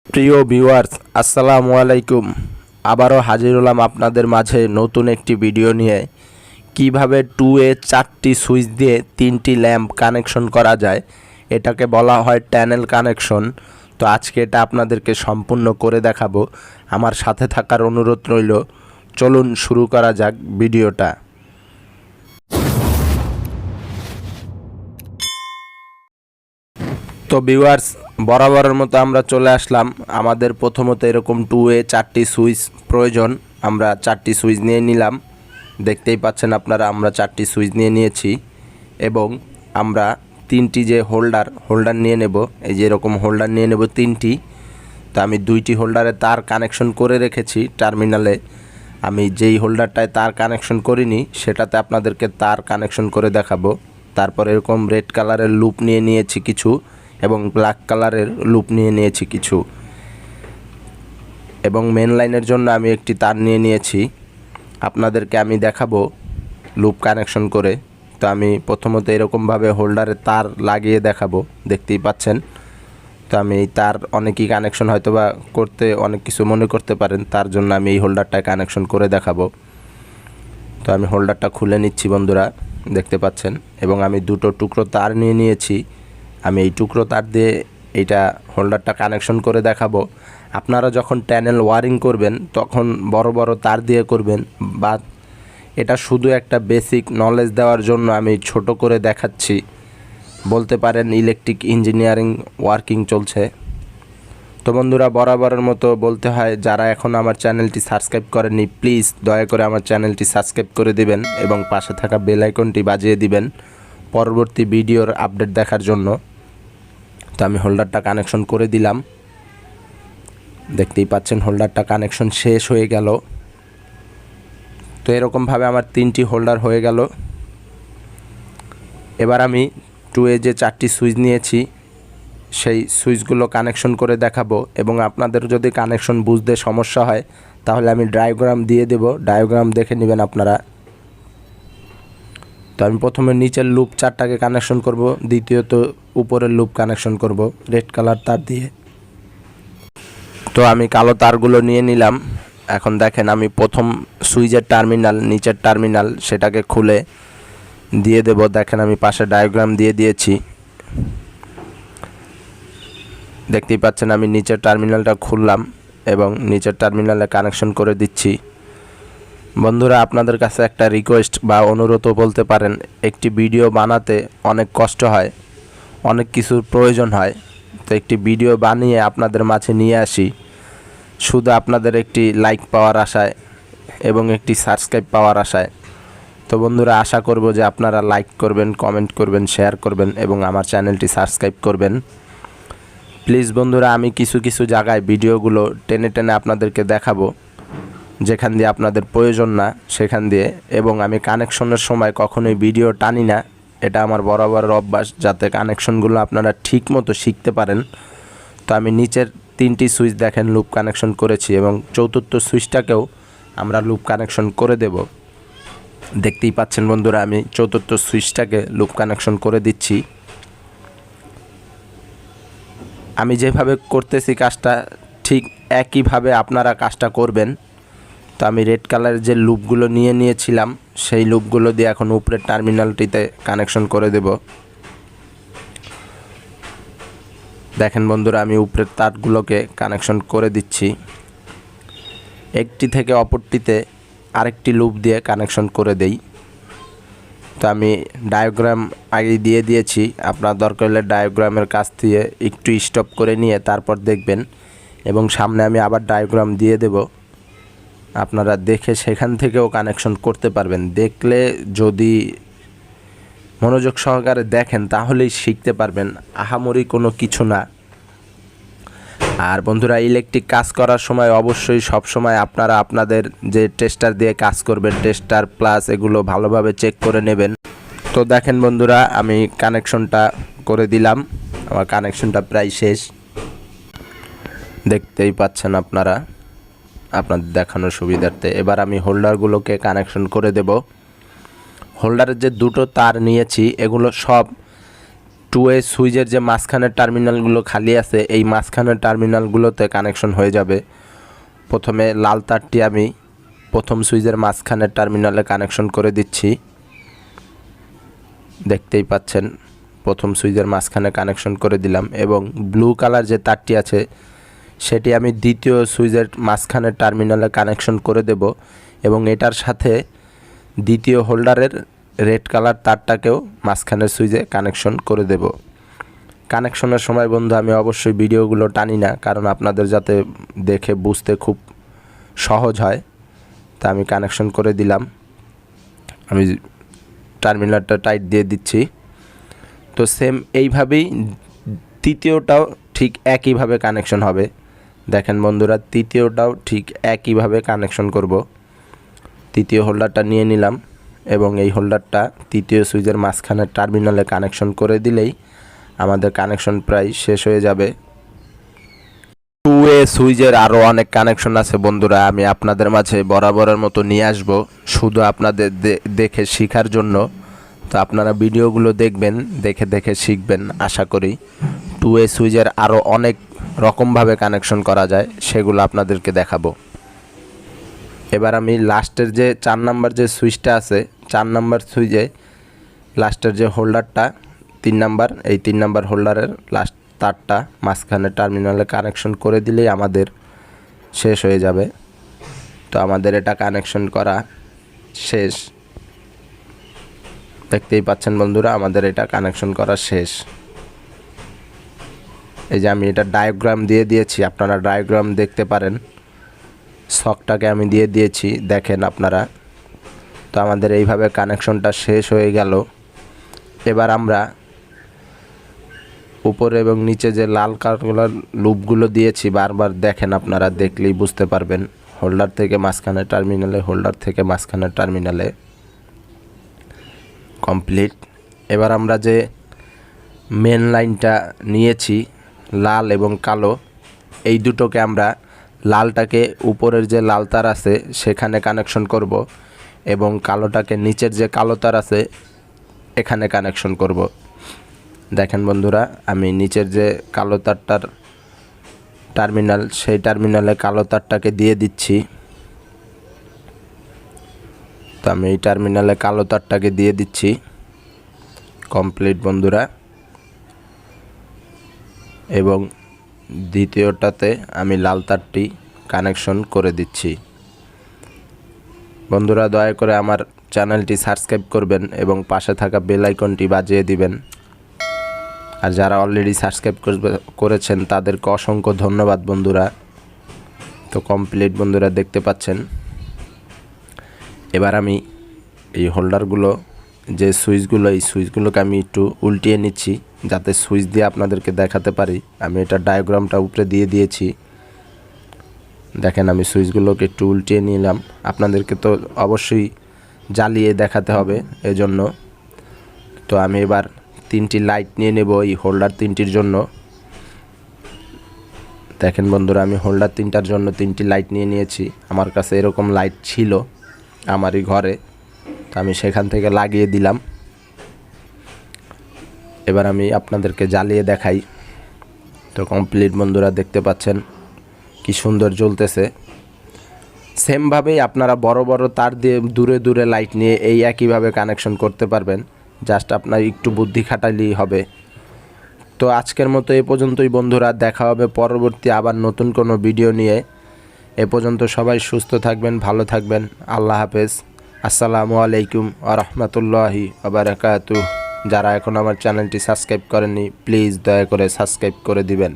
প্রিয় ভিউয়ার্স, আসসালামু আলাইকুম। আবারও হাজির হলাম আপনাদের মাঝে নতুন একটি ভিডিও নিয়ে। কিভাবে 2A 4টি সুইচ দিয়ে 3টি ল্যাম্প কানেকশন করা যায়, এটাকে বলা হয় ট্যানেল কানেকশন। তো আজকে এটা আপনাদেরকে সম্পূর্ণ করে দেখাবো। আমার সাথে থাকার অনুরোধ রইল। চলুন শুরু করা যাক ভিডিওটা। তো ভিউয়ার্স, বরাবরের মতো আমরা চলে আসলাম। আমাদের প্রথমত এরকম 2A 4টি সুইচ প্রয়োজন। আমরা 4টি সুইচ নিয়ে নিলাম, দেখতেই পাচ্ছেন আপনারা। আমরা 4টি সুইচ নিয়ে নিয়েছি এবং আমরা 3টি যে হোল্ডার নিয়ে নেব। এই যে এরকম হোল্ডার নিয়ে নেব 3টি। তো আমি 2টি হোল্ডারে তার কানেকশন করে রেখেছি টার্মিনালে। আমি যেই হোল্ডারটায় তার কানেকশন করিনি সেটাতে আপনাদেরকে তার কানেকশন করে দেখাবো। তারপর এরকম রেড কালারের লুপ নিয়ে নিয়েছি কিছু এবং ব্ল্যাক কালারের লুপ নিয়ে নিয়েছি কিছু, এবং মেন লাইনের জন্য আমি একটি তার নিয়ে নিয়েছি। আপনাদেরকে আমি দেখাবো লুপ কানেকশন করে। তো আমি প্রথমত এরকমভাবে হোল্ডারে তার লাগিয়ে দেখাবো, দেখতেই পাচ্ছেন। তো আমি এই তার অনেকই কানেকশন হয়তো বা করতে অনেক কিছু মনে করতে পারেন, তার জন্য আমি এই হোল্ডারটায় কানেকশন করে দেখাবো। তো আমি হোল্ডারটা খুলে নিচ্ছি বন্ধুরা, দেখতে পাচ্ছেন। এবং আমি দুটো টুকরো তার নিয়ে নিয়েছি। আমি এই টুকরো তার দিয়ে এইটা হোল্ডারটা কানেকশন করে দেখাবো। আপনারা যখন ট্যানেল ওয়ারিং করবেন তখন বড় বড় তার দিয়ে করবেন, বা এটা শুধু একটা বেসিক নলেজ দেওয়ার জন্য আমি ছোট করে দেখাচ্ছি। বলতে পারেন ইলেকট্রিক ইঞ্জিনিয়ারিং ওয়ার্কিং চলছে। তো বন্ধুরা, বরাবরের মতো বলতে হয়, যারা এখন আমার চ্যানেলটি সাবস্ক্রাইব করেননি প্লিজ দয়া করে আমার চ্যানেলটি সাবস্ক্রাইব করে দিবেন এবং পাশে থাকা বেল আইকনটি বাজিয়ে দিবেন পরবর্তী ভিডিওর আপডেট দেখার জন্য। তো আমি হোল্ডারটা কানেকশন করে দিলাম, দেখতেই পাচ্ছেন হোল্ডারটা কানেকশন শেষ হয়ে গেল। তো এরকমভাবে আমার 3টি হোল্ডার হয়ে গেল। এবার আমি 2A যে 4টি সুইচ নিয়েছি সেই সুইচগুলো কানেকশন করে দেখাবো। এবং আপনাদের যদি কানেকশন বুঝতে সমস্যা হয় তাহলে আমি ডায়াগ্রাম দিয়ে দেব, ডায়াগ্রাম দেখে নেবেন আপনারা। তো আমি প্রথমে নিচের লুপ 4টাকে কানেকশন করব, দ্বিতীয়ত উপরের লুপ কানেকশন করব রেড কালার তার দিয়ে। তো আমি কালো তারগুলো নিয়ে নিলাম। এখন দেখেন, আমি প্রথম সুইচের টার্মিনাল, নিচের টার্মিনাল, সেটাকে খুলে দিয়ে দেব। দেখেন আমি পাশে ডায়াগ্রাম দিয়ে দিয়েছি, দেখতেই পাচ্ছেন। আমি নিচের টার্মিনালটা খুললাম এবং নিচের টার্মিনালে কানেকশন করে দিচ্ছি। বন্ধুরা, আপনাদের কাছে একটা রিকোয়েস্ট বা অনুরোধও বলতে পারেন। একটি ভিডিও বানাতে অনেক কষ্ট হয়, অনেক কিছুর প্রয়োজন হয়। তো একটি ভিডিও বানিয়ে আপনাদের মাঝে নিয়ে আসি শুধু আপনাদের একটি লাইক পাওয়ার আশায় এবং একটি সাবস্ক্রাইব পাওয়ার আশায়। তো বন্ধুরা, আশা করব যে আপনারা লাইক করবেন, কমেন্ট করবেন, শেয়ার করবেন এবং আমার চ্যানেলটি সাবস্ক্রাইব করবেন প্লিজ। বন্ধুরা, আমি কিছু কিছু জায়গায় ভিডিওগুলো টেনে টেনে আপনাদেরকে দেখাবো, যেখান দিয়ে আপনাদের প্রয়োজন না সেখান দিয়ে। এবং আমি কানেকশনের সময় কখনোই ভিডিও টানি না, এটা আমার বরাবর অভ্যাস, যাতে কানেকশনগুলো আপনারা ঠিক মতো শিখতে পারেন। তো আমি নিচের 3টি সুইচ দেখেন লুপ কানেকশন করেছি এবং চতুর্থ সুইচটাকেও আমরা লুপ কানেকশন করে দেব। দেখতেই পাচ্ছেন বন্ধুরা, আমি চতুর্থ সুইচটাকে লুপ কানেকশন করে দিচ্ছি। আমি যেভাবে করতেছি কাজটা ঠিক একইভাবে আপনারা কাজটা করবেন। তো আমি রেড কালারের যে লুপগুলো নিয়ে নিয়েছিলাম সেই লুপগুলো দিয়ে এখন উপরের টার্মিনালটিতে কানেকশন করে দেব। দেখেন বন্ধুরা, আমি উপরের তারগুলোকে কানেকশন করে দিচ্ছি। একটি থেকে অপরটিতে আরেকটি লুপ দিয়ে কানেকশন করে দেই। তো আমি ডায়াগ্রাম আগে দিয়ে দিয়েছি, আপনার দরকার হলে ডায়াগ্রামের কাছ দিয়ে একটু স্টপ করে নিয়ে তারপর দেখবেন। এবং সামনে আমি আবার ডায়াগ্রাম দিয়ে দেব, আপনারা দেখে সেখান থেকেও কানেকশন করতে পারবেন। দেখলে যদি মনোযোগ সহকারে দেখেন তাহলেই শিখতে পারবেন, আহামরি কোনো কিছু না। আর বন্ধুরা, ইলেকট্রিক কাজ করার সময় অবশ্যই সব সময় আপনারা আপনাদের যে টেস্টার দিয়ে কাজ করবেন, টেস্টার প্লাস এগুলো ভালোভাবে চেক করে নেবেন। তো দেখেন বন্ধুরা, আমি কানেকশনটা করে দিলাম, আমার কানেকশনটা প্রায় শেষ, দেখতেই পাচ্ছেন আপনারা আপনাদের দেখানোর সুবিধার্থে। এবার আমি হোল্ডারগুলোকে কানেকশন করে দেব। হোল্ডারের যে দুটো তার নিয়েছি এগুলো সব 2A সুইচের যে মাঝখানের টার্মিনালগুলো খালি আছে এই মাঝখানের টার্মিনালগুলোতে কানেকশন হয়ে যাবে। প্রথমে লাল তারটি আমি প্রথম সুইচের মাঝখানের টার্মিনালে কানেকশন করে দিচ্ছি। দেখতেই পাচ্ছেন প্রথম সুইচের মাঝখানে কানেকশন করে দিলাম, এবং ব্লু কালার যে তারটি আছে সেটি আমি দ্বিতীয় সুইচের মাঝখানের টার্মিনালে কানেকশন করে দেব, এবং এটার সাথে দ্বিতীয় হোল্ডারের রেড কালার তারটাকেও মাঝখানের সুইচে কানেকশন করে দেব। কানেকশনের সময় বন্ধু আমি অবশ্যই ভিডিওগুলো টানি না, কারণ আপনাদের যাতে দেখে বুঝতে খুব সহজ হয়। তা আমি কানেকশন করে দিলাম, আমি টার্মিনালটা টাইট দিয়ে দিচ্ছি। তো সেম এইভাবেই তৃতীয়টাও ঠিক একইভাবে কানেকশন হবে। দেখেন বন্ধুরা, তৃতীয়টাও ঠিক একইভাবে কানেকশন করব। তৃতীয় হোল্ডারটা নিয়ে নিলাম এবং এই হোল্ডারটা তৃতীয় সুইচের মাঝখানের টার্মিনালে কানেকশন করে দিলেই আমাদের কানেকশন প্রায় শেষ হয়ে যাবে। 2A সুইচের আরও অনেক কানেকশন আছে বন্ধুরা, আমি আপনাদের মাঝে বরাবরের মতো নিয়ে আসব শুধু আপনাদের দেখে শেখার জন্য। তো আপনারা ভিডিওগুলো দেখবেন, দেখে দেখে শিখবেন আশা করি। 2A সুইচের আরও অনেক রকমভাবে কানেকশন করা যায়, সেগুলো আপনাদেরকে দেখাবো। এবার আমি লাস্টের যে 4 নাম্বার যে সুইচটা আছে, 4 নাম্বার সুইচে লাস্টের যে হোল্ডারটা 3 নাম্বার, এই 3 নাম্বার হোল্ডারের লাস্ট তারটা মাঝখানে টার্মিনালে কানেকশন করে দিলেই আমাদের শেষ হয়ে যাবে। তো আমাদের এটা কানেকশন করা শেষ। দেখতেই পাচ্ছেন বন্ধুরা, আমাদের এটা কানেকশন করা শেষ। এই যে আমি এটা ডায়াগ্রাম দিয়ে দিয়েছি, আপনারা ডায়াগ্রাম দেখতে পারেন। শকটাকে আমি দিয়ে দিয়েছি, দেখেন আপনারা। তো আমাদের এইভাবে কানেকশনটা শেষ হয়ে গেল। এবার আমরা উপরে এবং নিচে যে লাল কালার লুপগুলো দিয়েছি বারবার দেখেন, আপনারা দেখলেই বুঝতে পারবেন। হোল্ডার থেকে মাঝখানে টার্মিনালে, হোল্ডার থেকে মাঝখানে টার্মিনালে কমপ্লিট। এবার আমরা যে মেন লাইনটা নিয়েছি লাল এবং কালো, এই দুটোকে আমরা লালটাকে উপরের যে লাল তার আছে সেখানে কানেকশন করব, এবং কালোটাকে নিচের যে কালো তার আছে এখানে কানেকশন করব। দেখেন বন্ধুরা, আমি নিচের যে কালো তারটার টার্মিনাল, সেই টার্মিনালে কালো তারটাকে দিয়ে দিচ্ছি। তো আমি এই টার্মিনালে কালো তারটাকে দিয়ে দিচ্ছি। কমপ্লিট বন্ধুরা। এবং দ্বিতীয়টাতে আমি লাল তারটি কানেকশন করে দিচ্ছি। বন্ধুরা দয়া করে আমার চ্যানেলটি সাবস্ক্রাইব করবেন এবং পাশে থাকা বেল আইকনটি বাজিয়ে দিবেন। আর যারা অলরেডি সাবস্ক্রাইব করেছেন তাদেরকে অসংখ্য ধন্যবাদ বন্ধুরা। তো কমপ্লিট বন্ধুরা, দেখতে পাচ্ছেন। এবার আমি এই হোল্ডারগুলো যে সুইচগুলো, এই সুইচগুলোকে আমি একটু উল্টিয়ে নিচ্ছি যাতে সুইচ দিয়ে আপনাদেরকে দেখাতে পারি। আমি এটা ডায়াগ্রামটা উপরে দিয়ে দিয়েছি, দেখেন। আমি সুইচগুলোকে একটু উল্টিয়ে নিলাম, আপনাদেরকে তো অবশ্যই জ্বালিয়ে দেখাতে হবে এজন্য। তো আমি এবার 3টি লাইট নিয়ে নেব এই হোল্ডার 3টির জন্য। দেখেন বন্ধুরা, আমি হোল্ডার 3টার জন্য 3টি লাইট নিয়ে নিয়েছি। আমার কাছে এরকম লাইট ছিল আমারই ঘরে, তো আমি সেখান থেকে লাগিয়ে দিলাম। এবার আমি আপনাদেরকে জ্বালিয়ে দেখাই। তো কমপ্লিট বন্ধুরা, দেখতে পাচ্ছেন কি সুন্দর জ্বলতেছে। সেমভাবেই আপনারা বড় বড় তার দিয়ে দূরে দূরে লাইট নিয়ে এই একইভাবে কানেকশন করতে পারবেন। জাস্ট আপনার একটু বুদ্ধি খাটালেই হবে। তো আজকের মতো এ পর্যন্তই বন্ধুরা, দেখা হবে পরবর্তী আবার নতুন কোনো ভিডিও নিয়ে। এ পর্যন্ত সবাই সুস্থ থাকবেন, ভালো থাকবেন। আল্লাহ হাফেজ। আসসালামু আলাইকুম ওয়া রাহমাতুল্লাহি ওয়া বারাকাতুহু। যারা এখন আমার চ্যানেলটি সাবস্ক্রাইব করেননি প্লিজ দয়া করে সাবস্ক্রাইব করে দিবেন।